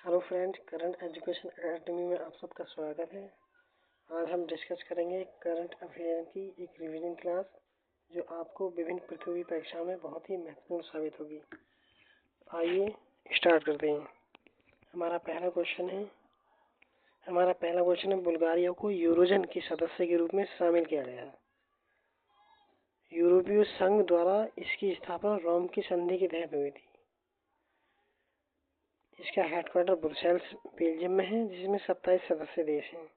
Hello friends, current education academy में आप सबका स्वागत है। आज हम डिस्कस करेंगे करंट अफेयर की एक रिवीजन क्लास जो आपको विभिन्न प्रतियोगी परीक्षाओं में बहुत ही महत्वपूर्ण साबित होगी। आइए स्टार्ट करते हैं। हमारा पहला क्वेश्चन है बुल्गारिया को यूरोजन के सदस्य के रूप में शामिल किया गया। यूरोपीय संघ द्वारा इसकी स्थापना रोम की संधि के तहत हुई थी। इसका हेडक्वार्टर ब्रुसेल्स बेल्जियम में है, जिसमें 27 सदस्य देश हैं।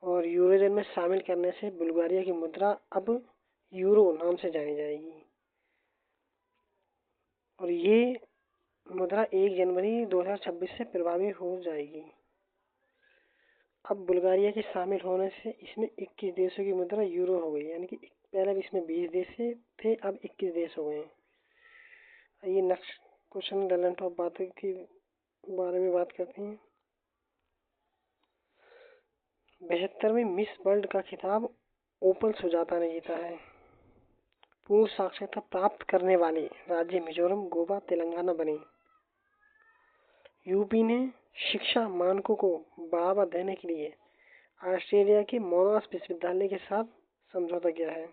और यूरोजन में शामिल करने से बुल्गारिया की मुद्रा अब यूरो नाम से जानी जाएगी और ये मुद्रा 1 जनवरी 2026 से प्रभावी हो जाएगी। अब बुल्गारिया के शामिल होने से इसमें 21 देशों की मुद्रा यूरो हो गई, यानी कि पहले भी इसमें 20 देश थे, अब 21 देश हो गए हैं। ये नेक्स्ट क्वेश्चन टैलेंट ऑफ बातों के बारे में बात करते हैं। 72वें मिस वर्ल्ड का खिताब ओपल सुजाता ने जीता है। पूर्ण साक्षरता प्राप्त करने वाले राज्य मिजोरम, गोवा, तेलंगाना बने। यूपी ने शिक्षा मानकों को बढ़ावा देने के लिए ऑस्ट्रेलिया के मोनाश विश्वविद्यालय के साथ समझौता किया है।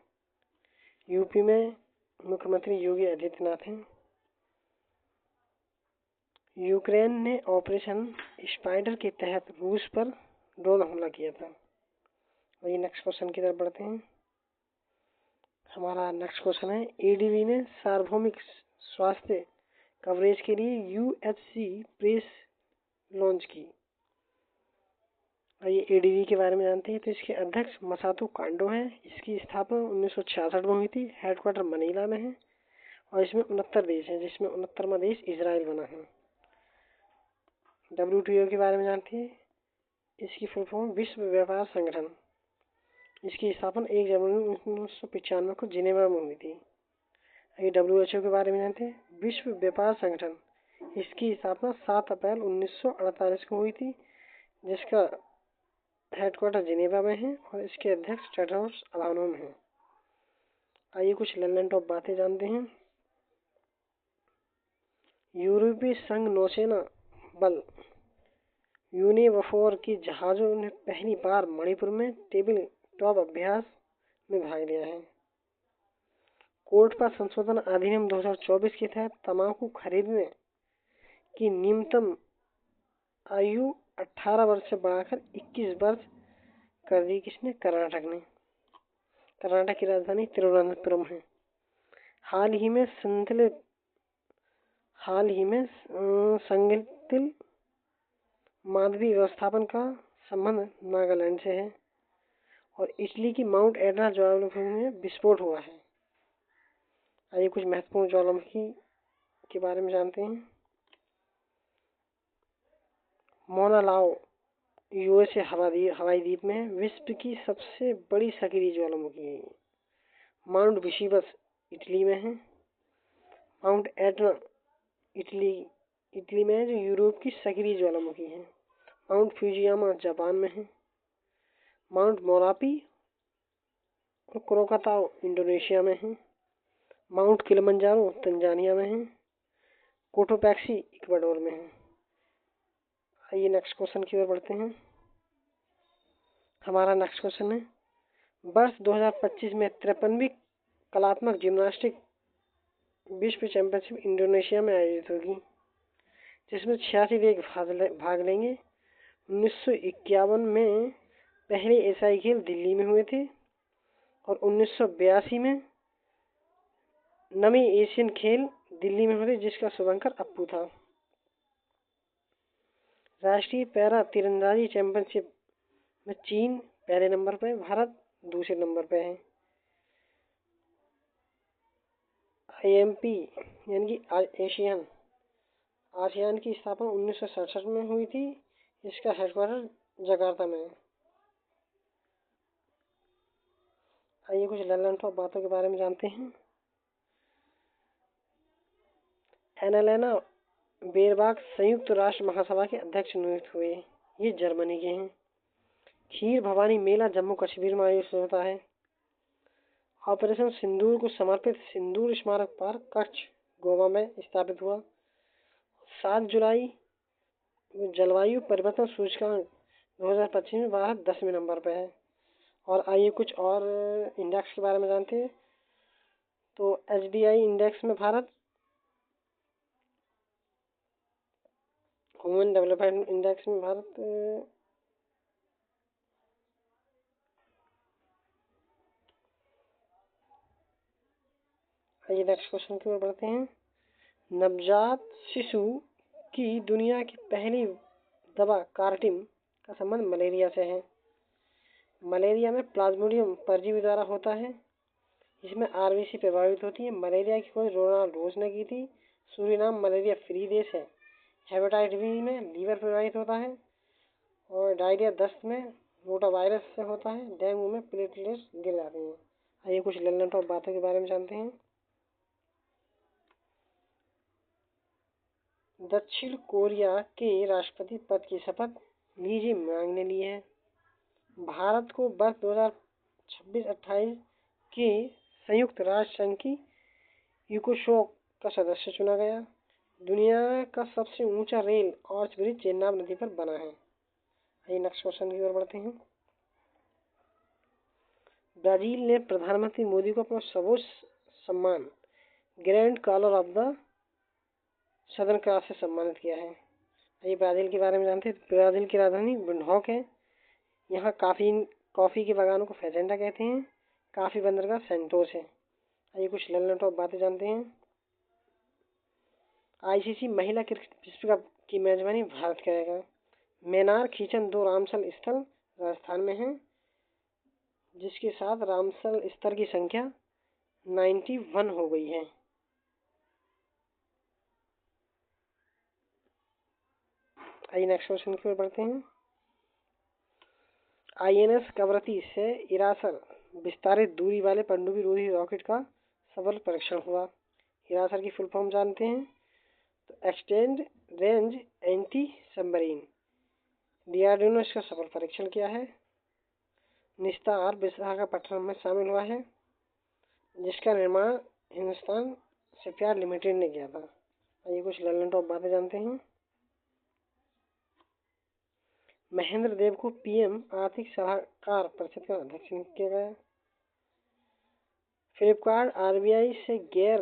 यूपी में मुख्यमंत्री योगी आदित्यनाथ हैं। यूक्रेन ने ऑपरेशन स्पाइडर के तहत रूस पर ड्रोन हमला किया था। वही नेक्स्ट क्वेश्चन की तरफ बढ़ते हैं। हमारा नेक्स्ट क्वेश्चन है, एडीबी ने सार्वभौमिक स्वास्थ्य कवरेज के लिए यूएचसी प्रेस लॉन्च की। ये एडीबी के बारे में जानते हैं। तो इसके अध्यक्ष मसातो कांडो हैं। इसकी स्थापना 1966 में हुई थी। हेडक्वार्टर मनीला में है और इसमें 69 देश हैं, जिसमें 69वां देश इजराइल बना है। WTO के बारे में जानते हैं। इसकी फुल फॉर्म विश्व व्यापार संगठन। इसकी स्थापना 1 जनवरी 1995 को जिनेवा में हुई थी। ये WHO के बारे में जानते हैं। विश्व व्यापार संगठन, इसकी स्थापना 7 अप्रैल 1948 को हुई थी, जिसका हेडक्वार्टर जिनेवा में है और इसके अध्यक्ष टेड्रोस अधानोम हैं। आइए कुछ लेवल ऑफ बातें जानते हैं। यूरोपीय संघ नौसेना बल यूनिवफोर की जहाजों ने पहली बार मणिपुर में टेबल टॉप अभ्यास में भाग लिया है। कोटपा संशोधन अधिनियम 2024 के तहत तंबाकू खरीदने की न्यूनतम आयु 18 वर्ष से बढ़ाकर 21 वर्ष कर दी। किसने? कर्नाटक ने। कर्नाटक की राजधानी तिरुवनंतपुरम है। हाल ही में संगठित मानवीय व्यवस्थापन का संबंध नागालैंड से है और इटली की माउंट एटना ज्वालामुखी में विस्फोट हुआ है। आइए कुछ महत्वपूर्ण ज्वालामुखी के बारे में जानते हैं। मोना लाओ यूएसए हवाई द्वीप में विश्व की सबसे बड़ी सक्रिय ज्वालामुखी है। माउंट विसिबस इटली में है। माउंट एटना इटली में है, जो यूरोप की सक्रिय ज्वालामुखी है। माउंट फ्यूजियामा जापान में है। माउंट मोरापी और क्रोकाताओ इंडोनेशिया में है। माउंट किलिमंजारो तंजानिया में है। कोटोपैक्सी इक्वाडोर में है। आइए नेक्स्ट क्वेश्चन की ओर बढ़ते हैं। हमारा नेक्स्ट क्वेश्चन है, वर्ष 2025 में 53वीं कलात्मक जिम्नास्टिक विश्व चैंपियनशिप इंडोनेशिया में आयोजित होगी, जिसमें 86 देश भाग लेंगे। 1951 में पहले एशियाई खेल दिल्ली में हुए थे और 1982 में नवी एशियन खेल दिल्ली में हुए, जिसका शुभंकर अप्पू था। राष्ट्रीय पैरा तीरंदाजी चैंपियनशिप में चीन पहले नंबर पर, भारत दूसरे नंबर पर है। IMP यानी कि आसियान की स्थापना 1967 में हुई थी। इसका हेडक्वार्टर जकार्ता में है। आइए कुछ ललन टॉप बातों के बारे में जानते हैं। एनालेना बेरबाक संयुक्त राष्ट्र महासभा के अध्यक्ष नियुक्त हुए। ये जर्मनी के हैं। खीर भवानी मेला जम्मू कश्मीर में आयोजित होता है। ऑपरेशन सिंदूर को समर्पित सिंदूर स्मारक पार्क कच्छ गोवा में स्थापित हुआ। 7 जुलाई जलवायु परिवर्तन सूचकांक 2025 में भारत 10वें नंबर पे है। और आइए कुछ और इंडेक्स के बारे में जानते हैं। तो HDI इंडेक्स में भारत, ह्यूमन डेवलपमेंट इंडेक्स में भारत, आइए नेक्स्ट क्वेश्चन की ओर बढ़ते हैं। नवजात शिशु की दुनिया की पहली दवा कार्टिम का संबंध मलेरिया से है। मलेरिया में प्लाज्मोडियम परजीवी द्वारा होता है। इसमें आरबीसी प्रभावित होती है। मलेरिया की खोज रोनाल्ड रोज ने की थी। सूरीनाम मलेरिया फ्री देश है। हेपेटाइटिस बी में लीवर प्रभावित होता है। और डायरिया दस्त में रोटावायरस से होता है। डेंगू में प्लेटलेट्स गिर जाते हैं। आइए कुछ लल्लन टॉप बातों के बारे में जानते हैं। दक्षिण कोरिया के राष्ट्रपति पद की शपथ ली जिनयांग ने ली है। भारत को वर्ष 2026-28 के संयुक्त राष्ट्र संघ की इकोसॉक का सदस्य चुना गया। दुनिया का सबसे ऊंचा रेल आर्च ब्रिज चेनाब नदी पर बना है। आइए नेक्स्ट क्वेश्चन की ओर बढ़ते हैं। ब्राजील ने प्रधानमंत्री मोदी को अपना सर्वोच्च सम्मान Grand Collar of the Southern Cross से सम्मानित किया है। आइए ब्राजील के बारे में जानते हैं। ब्राजील की राजधानी विंडहोक है। यहाँ कॉफी के बागानों को फेजेंडा कहते हैं। काफी बंदरगाह सेंटोस है। आइए कुछ लल्लन टॉप बातें जानते हैं। आईसीसी महिला क्रिकेट विश्व कप की मेजबानी भारत करेगा। मैनार खींचन 2 रामसल स्थल राजस्थान में है, जिसके साथ रामसल स्थल की संख्या 91 हो गई है। आइए नेक्स्ट क्वेश्चन की ओर बढ़ते हैं। INS कवरत्ती से इरासर विस्तारित दूरी वाले पनडुब्बी रोधी रॉकेट का सफल परीक्षण हुआ। इरासर की फुल फॉर्म जानते हैं तो extend range anti submarine. DRDO ने इसका सफल परीक्षण किया है। निस्तार विशाखापट्टनम में शामिल हुआ है, जिसका निर्माण हिंदुस्तान शिपयार्ड लिमिटेड ने किया था। आइए कुछ लल्लन टॉप बातें जानते हैं। महेंद्र देव को पीएम आर्थिक सलाहकार परिषद का अध्यक्ष नियुक्त किया गया। फ्लिपकार्ट आरबीआई से गैर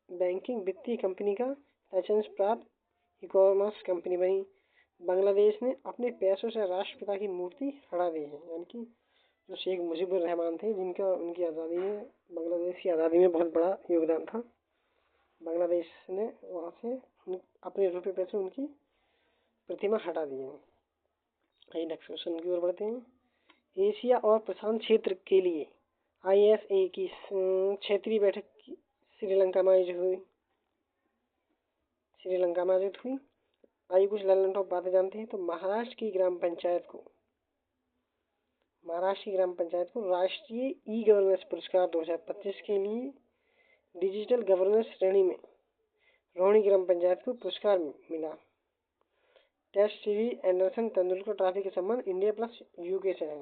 बैंकिंग वित्तीय कंपनी का लाइसेंस प्राप्त ई कॉमर्स कंपनी बनी। बांग्लादेश ने अपने पैसों से राष्ट्रपिता की मूर्ति हटा दी है, यानी कि जो शेख मुजीबुर रहमान थे, जिनका उनकी आज़ादी में, बांग्लादेश की आज़ादी में बहुत बड़ा योगदान था। बांग्लादेश ने वहाँ से अपने रुपये पैसे उनकी प्रतिमा हटा दी है। आइए नेक्स्ट क्वेश्चन की ओर बढ़ते हैं। एशिया और प्रशांत क्षेत्र के लिए ISA की क्षेत्रीय बैठक श्रीलंका में आयोजित हुई। आइए कुछ लल्लन टॉप बातें जानते हैं। तो महाराष्ट्र की ग्राम पंचायत को राष्ट्रीय ई गवर्नेंस पुरस्कार 2025 के लिए डिजिटल गवर्नेंस श्रेणी में रोहिणी ग्राम पंचायत को पुरस्कार मिला। Test series Anderson Tendulkar trophy के संबंध इंडिया प्लस यूके से है।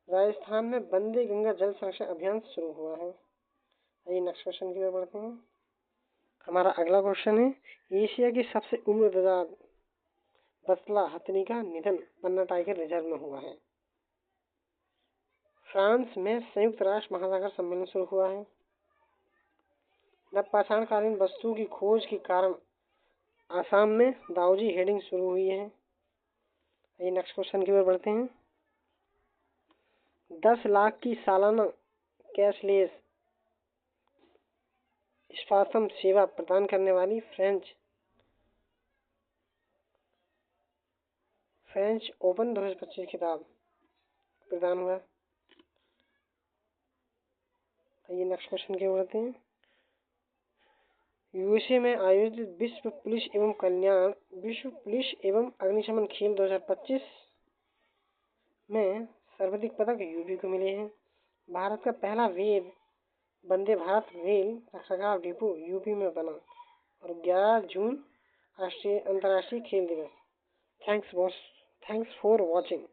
राजस्थान में वंदे गंगा जल संरक्षण अभियान शुरू हुआ है। आइए नेक्स्ट क्वेश्चन की ओर बढ़ते हैं। हमारा अगला क्वेश्चन है, एशिया की सबसे उम्रदराज बसला हथनी का निधन पन्ना टाइगर रिजर्व में हुआ है। फ्रांस में संयुक्त राष्ट्र महासागर सम्मेलन शुरू हुआ है। नवपाषाणकालीन वस्तुओं की खोज के कारण आसाम में दाउजी हेडिंग शुरू हुई है। आइए नेक्स्ट क्वेश्चन की ओर बढ़ते हैं। 10 लाख की सालाना कैशलेस स्पाथम सेवा प्रदान करने वाली फ्रेंच ओपन 2025 खिताब प्रदान हुआ। आइए नेक्स्ट क्वेश्चन की ओर बढ़ते हैं। यूएसए में आयोजित विश्व पुलिस एवं अग्निशमन खेल 2025 में सर्वाधिक पदक यूपी को मिले हैं। भारत का पहला वंदे भारत रेल रखरखाव डिपो यूपी में बना। और 11 जून अंतर्राष्ट्रीय खेल दिवस। Thanks for watching.